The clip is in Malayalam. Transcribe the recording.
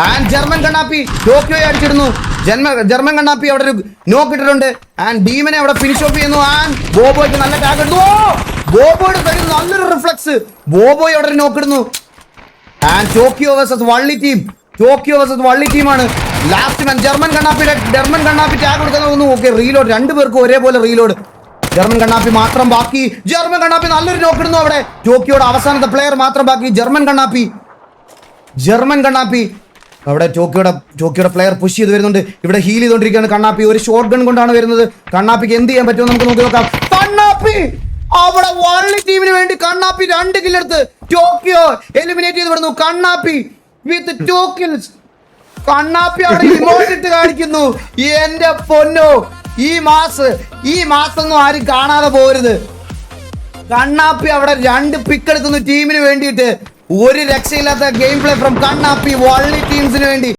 And German Kannappi ടോക്കിയോയെ അടിച്ചിടുന്നു. ജർമ്മൻ കണ്ണാപ്പി അവിടെ ഒരു നോക്ക് ഇട്ടിട്ടുണ്ട്. ആൻഡ് ഭീമനെ അവിടെ ഫിനിഷ് ഓഫ് ചെയ്യുന്നു. ആൻഡ് ബോബോയ്ക്ക് നല്ല ടാഗ് ഇടുന്നു. ബോബോയുടെ സൈഡിൽ നല്ലൊരു റിഫ്ലക്സ്. ബോബോയ് അവിടെ ഒരു നോക്ക് ഇടുന്നു. ആൻഡ് ടോക്കിയോ വേഴ്സസ് വള്ളി ടീമാണ്. ലാസ്റ്റ് മാൻ ജർമ്മൻ കണ്ണാപ്പി ടാഗ് കൊടുക്കാൻ നോക്കുന്നു. ഓക്കെ, റീലോഡ്, രണ്ടുപേർക്കും ഒരേപോലെ റീലോഡ്. ജർമ്മൻ കണ്ണാപ്പി മാത്രം ബാക്കി. ജർമ്മൻ കണ്ണാപ്പി നല്ലൊരു നോക്ക് ഇടുന്നു. അവിടെ ടോക്കിയോയുടെ അവസാനത്തെ പ്ലെയർ മാത്രം ബാക്കി. ജർമ്മൻ കണ്ണാപ്പി അവിടെ ടോക്കിയോയുടെ പ്ലെയർ പുഷ് ചെയ്ത് വരുന്നുണ്ട്. ഇവിടെ ഹീൽ ചെയ്തുകൊണ്ടിരിക്കുകയാണ് കണ്ണാപ്പി. ഒരു ഷോട്ട് ഗൺ കൊണ്ടാണ് വരുന്നത്. കണ്ണാപ്പിക്ക് എന്ത് ചെയ്യാൻ പറ്റുമോ നമുക്ക് നോക്കാം. കണ്ണാപ്പി അവിടെ വള്ളി ടീമിന് വേണ്ടി കണ്ണാപ്പി 2 കില്ലെടുത്ത് ടോക്കിയോ എലിമിനേറ്റ് ചെയ്ത് വിടുന്നു. കണ്ണാപ്പി വിത്ത് 2 kills. കണ്ണാപ്പി അവിടെ ഇമോട്ട് ഇട്ട് കാണിക്കുന്നു. എന്റെ പൊന്നോ, ഈ മാസൊന്നും ആരും കാണാതെ പോരുത്. കണ്ണാപ്പി അവിടെ 2 പിക്ക് എടുക്കുന്നു ടീമിന് വേണ്ടിയിട്ട്. ഒരു രക്ഷയില്ലാത്ത ഗെയിം പ്ലേ ഫ്രം കണ്ണാപ്പി വള്ളി ടീംസിന് വേണ്ടി.